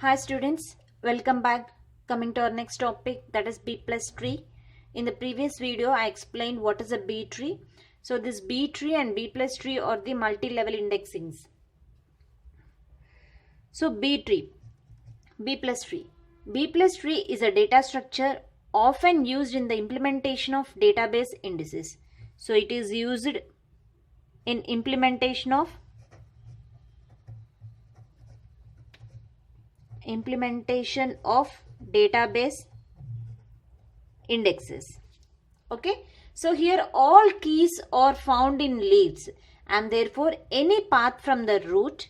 Hi students, welcome back. Coming to our next topic, that is B plus tree. In the previous video I explained what is a B tree. So this B tree and B plus tree are the multi-level indexings. So B tree, B plus tree. B plus tree is a data structure often used in the implementation of database indices. So it is used in implementation of database indexes. Okay, so here all keys are found in leaves, and therefore any path from the root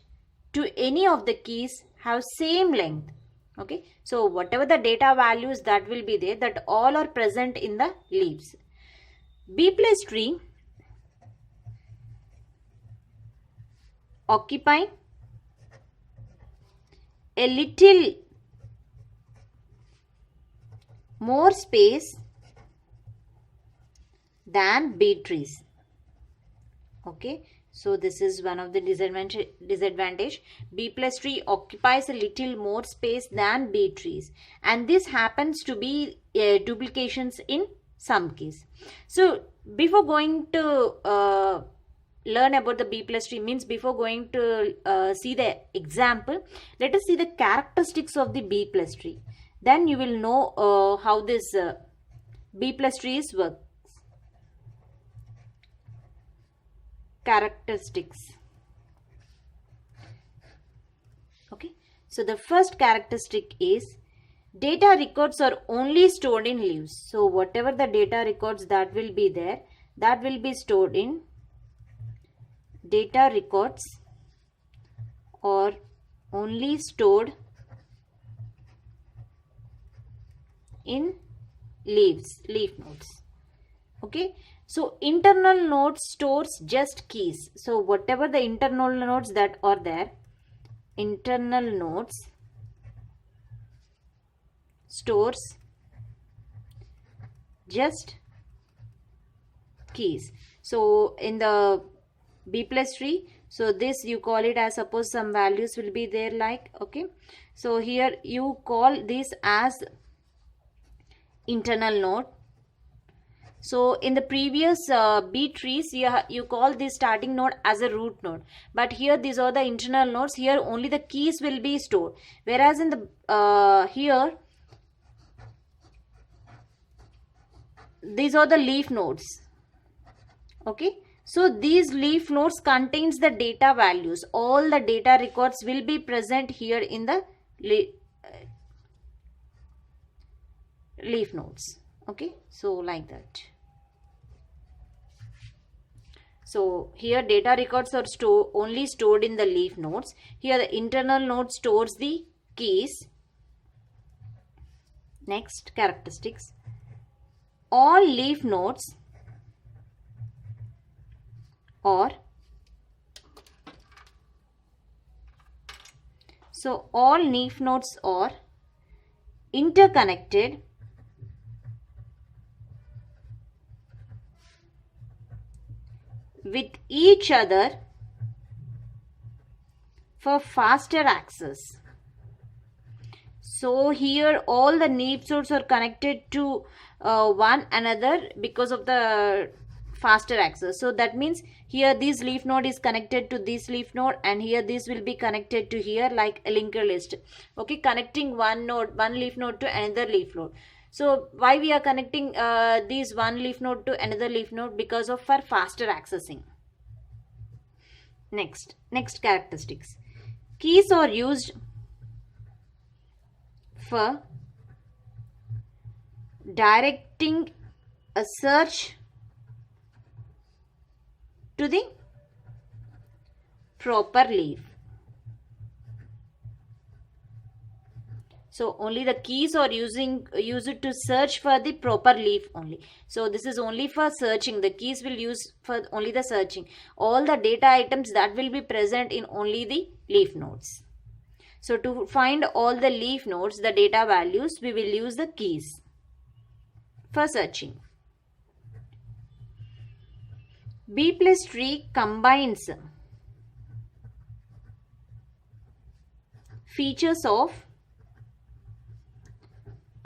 to any of the keys have same length. Okay, so whatever the data values that will be there, that all are present in the leaves. B plus tree occupy a little more space than B trees. Okay, so this is one of the disadvantage. B plus tree occupies a little more space than B trees, and this happens to be duplications in some keys. So before going to learn about the B plus tree, means before going to see the example, let us see the characteristics of the B plus tree. Then you will know how this B plus trees work. Characteristics. Okay, so the first characteristic is data records are only stored in leaves. So whatever the data records that will be there, that will be stored in data records or only stored in leaf nodes. Okay, so internal node stores just keys. So whatever the internal nodes that are there, internal nodes stores just keys. So in the B plus tree, so this you call it as, suppose some values will be there like, okay, so here you call this as internal node. So in the previous B trees, you call this starting node as a root node, but here these are the internal nodes. Here only the keys will be stored, whereas in the here these are the leaf nodes. Okay, so these leaf nodes contains the data values. All the data records will be present here in the leaf nodes. Okay, so like that. So here data records are only stored in the leaf nodes. Here the internal node stores the keys. Next characteristics. All leaf nodes are all leaf nodes are interconnected with each other for faster access. So here all the leaf nodes are connected to one another because of the faster access. So that means here this leaf node is connected to this leaf node, and here this will be connected to here like a linker list. Okay, connecting one leaf node to another leaf node. So why we are connecting this one leaf node to another leaf node? Because of for faster accessing. Next characteristics. Keys are used for directing a search to the proper leaf. So only the keys are used to search for the proper leaf only. So this is only for searching. The keys will use for only the searching. All the data items that will be present in only the leaf nodes. So to find all the leaf nodes, the data values, we will use the keys for searching. B plus tree combines features of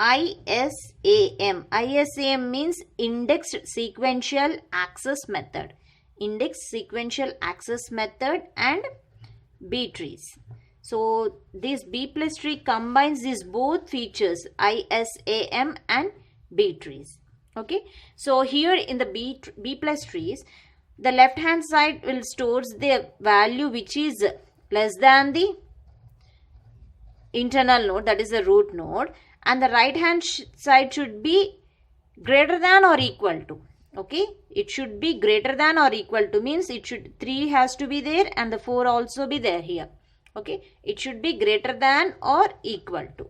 ISAM. ISAM means indexed sequential access method. Indexed sequential access method and B trees. So this B plus tree combines these both features, ISAM and B trees. Okay. So here in the B plus trees, the left hand side will stores the value which is less than the internal node, that is the root node, and the right hand side should be greater than or equal to. Okay, it should be greater than or equal to, means it should 3 has to be there and the 4 also be there here. Okay, it should be greater than or equal to.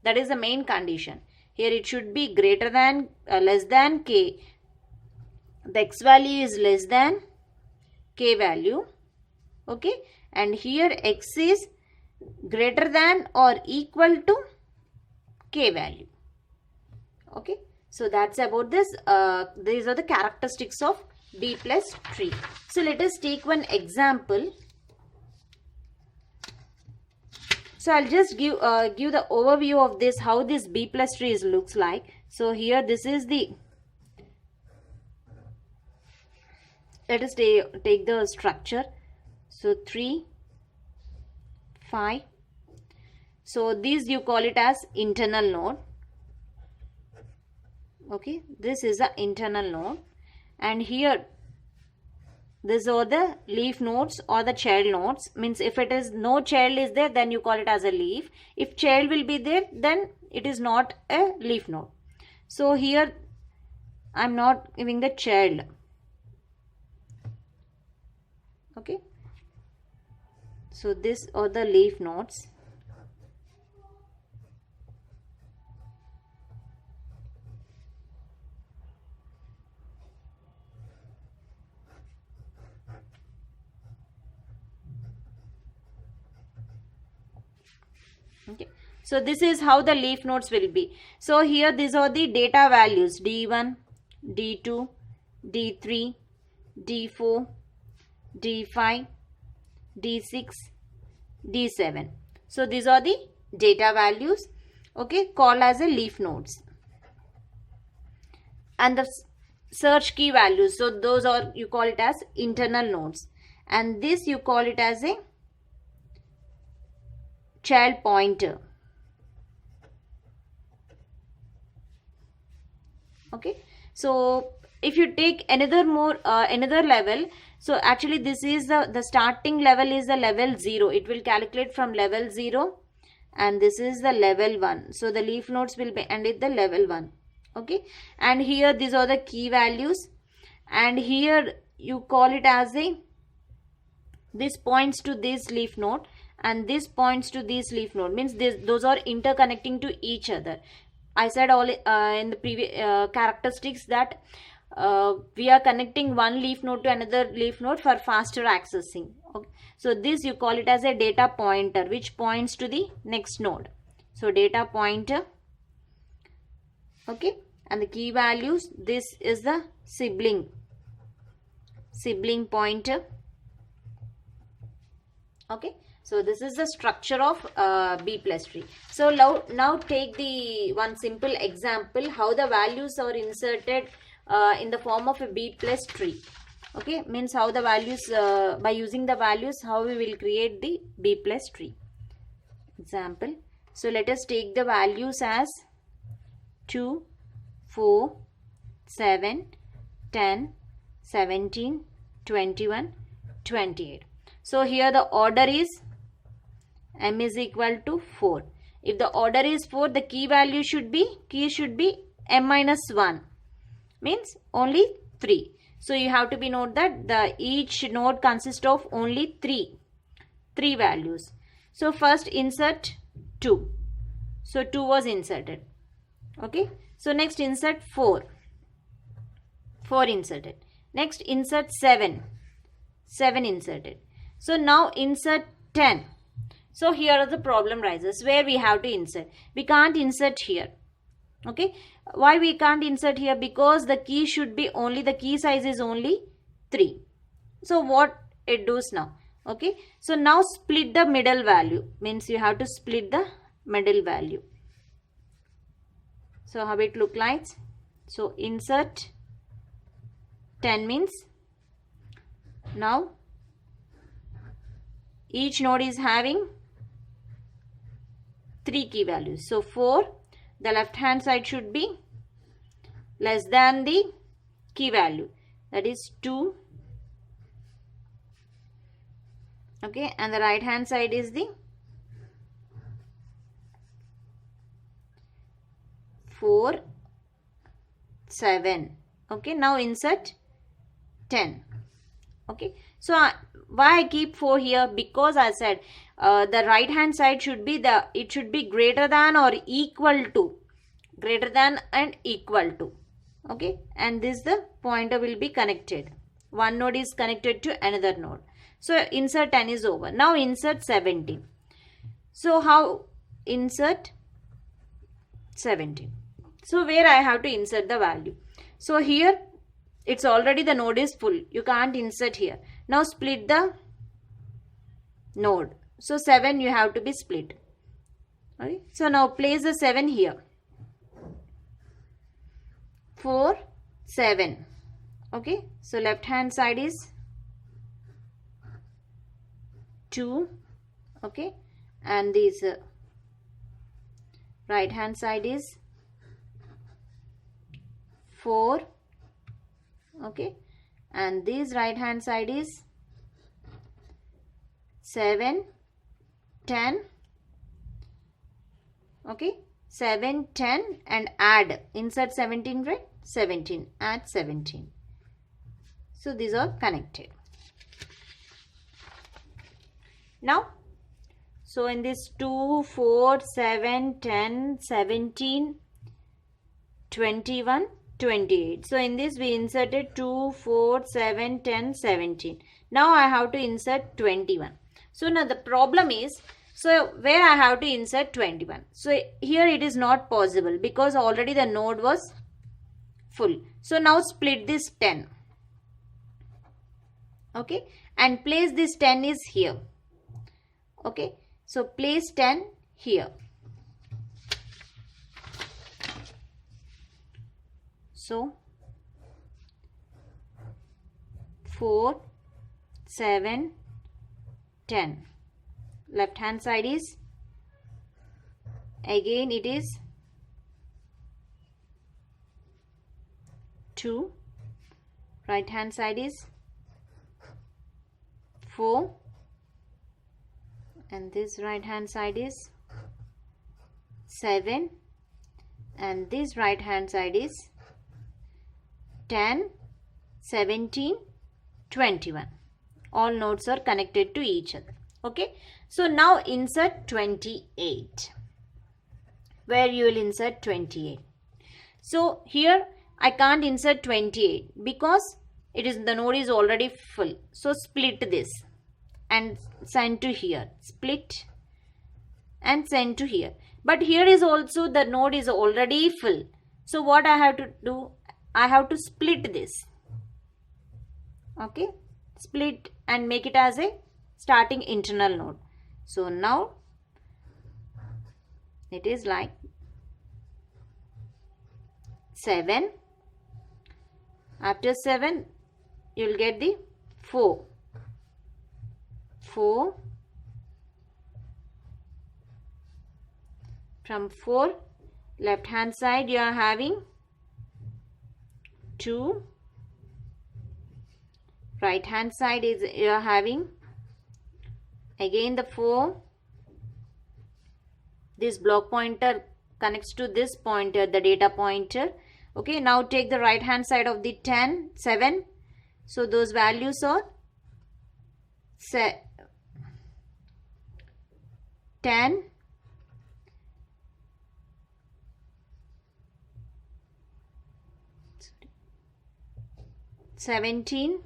That is the main condition. Here it should be greater than less than k. The x value is less than k value. Okay, and here x is greater than or equal to k value. Okay, so that's about this. These are the characteristics of B plus tree. So let us take one example. So I'll just give the overview of this, how this B plus tree looks like. So here this is the, let us take the structure. So 3, 5. So these you call it as internal node. Okay, this is the internal node, and here these are the leaf nodes or the child nodes. Means if it is no child is there, then you call it as a leaf. If child will be there, then it is not a leaf node. So here I am not giving the child. Okay, so this are the leaf nodes. Okay, so this is how the leaf nodes will be. So here these are the data values: D1, D2, D3, D4, D5, D6, D7. So these are the data values, okay, called as a leaf nodes. And the search key values, so those are, you call it as internal nodes, and this you call it as a child pointer. Okay, so if you take another level, so actually this is the starting level is the level 0. It will calculate from level 0, and this is the level 1. So the leaf nodes will be end at the level 1. Okay, and here these are the key values, and here you call it as a, this points to this leaf node and this points to this leaf node, means those are interconnecting to each other. I said all in the previous characteristics that we are connecting one leaf node to another leaf node for faster accessing. Okay, so this you call it as a data pointer, which points to the next node. So data pointer. Okay, and the key values, this is the sibling pointer. Okay, so this is the structure of B plus tree. So now take the one simple example how the values are inserted in the form of a B plus tree. Okay, means how the values, by using the values, how we will create the B plus tree. Example. So let us take the values as 2, 4, 7, 10, 17, 21, 28. So here the order is m is equal to 4. If the order is 4, the key value should be m minus 1, means only 3. So you have to be note that each node consists of only 3 values. So first insert 2. So 2 was inserted. Okay. So next insert 4. 4 inserted. Next insert 7. 7 inserted. So now insert 10. So here the problem rises where we have to insert. We can't insert here. Okay. Why we can't insert here? Because the key should be only, the key size is only 3. So what it does now? Okay. So now split the middle value. Means you have to split the middle value. So how it look like? So insert 10 means now each node is having 3 key values. So 4, the left hand side should be less than the key value, that is 2. Okay, and the right hand side is the 4, 7. Okay, now insert 10. Okay, so why I keep 4 here? Because I said the right hand side should be it should be greater than or equal to, greater than and equal to. Okay, and this the pointer will be connected. One node is connected to another node. So insert 10 is over. Now insert 17. So how insert 17? So where I have to insert the value? So here it's already the node is full. You can't insert here. Now split the node. So 7 you have to be split. Okay. So now place the 7 here. 4, 7. Okay. So left hand side is 2. Okay. And this right hand side is 4. Okay, and this right hand side is 7, 10. Okay, 7, 10 and add, insert 17, right? 17, add 17. So these are connected. Now, so in this 2, 4, 7, 10, 17, 21, 28. So in this we inserted 2, 4, 7, 10, 17. Now I have to insert 21. So now the problem is, so where I have to insert 21. So here it is not possible because already the node was full. So now split this 10. Okay, and place this 10 is here. Okay, so place 10 here. So 4, 7, 10. Left hand side is, again it is 2. Right hand side is 4. And this right hand side is 7. And this right hand side is 10, 17, 21. All nodes are connected to each other. Okay. So now insert 28. Where you will insert 28. So here I can't insert 28 because the node is already full. So split this and send to here. Split and send to here. But here is also the node is already full. So what I have to do? I have to split this. Okay, split and make it as a starting internal node. So now it is like 7. After 7 you will get the 4. 4. From 4, left hand side you are having 2. Right hand side is you are having again the 4. This block pointer connects to this pointer, the data pointer. Okay, now take the right hand side of the 7. So those values are 10, 17.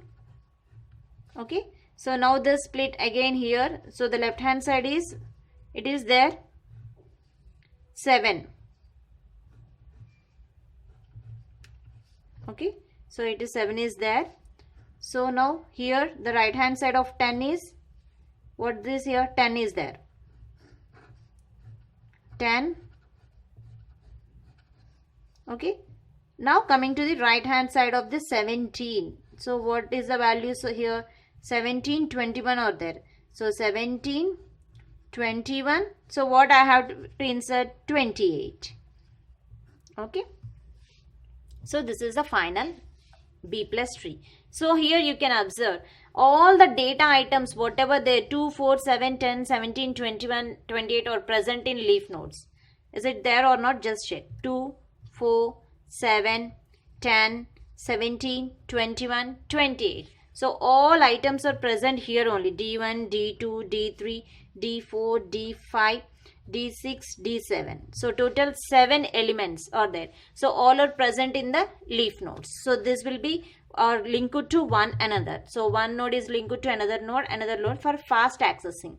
Okay, so now the split again here. So the left hand side is, it is there 7. Okay, so it is 7 is there. So now here the right hand side of 10 is, what this here, 10 is there. 10, Okay. Now coming to the right hand side of the 17. So what is the value? So here 17, 21 are there. So 17, 21. So what I have to insert? 28. Okay. So this is the final B plus tree. So here you can observe all the data items, whatever they 2, 4, 7, 10, 17, 21, 28 are present in leaf nodes. Is it there or not? Just check. 2, 4, 7, 10, 17, 21, 28. So all items are present here only. D1, D2, D3, D4, D5, D6, D7. So total 7 elements are there. So all are present in the leaf nodes. So this will be linked to one another. So one node is linked to another node for fast accessing.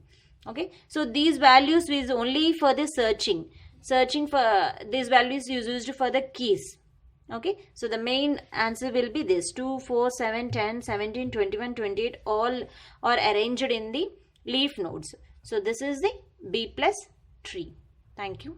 Okay. So these values is only for the searching. Searching for these values is used for the keys. Okay. So the main answer will be this. 2, 4, 7, 10, 17, 21, 28 all are arranged in the leaf nodes. So this is the B plus tree. Thank you.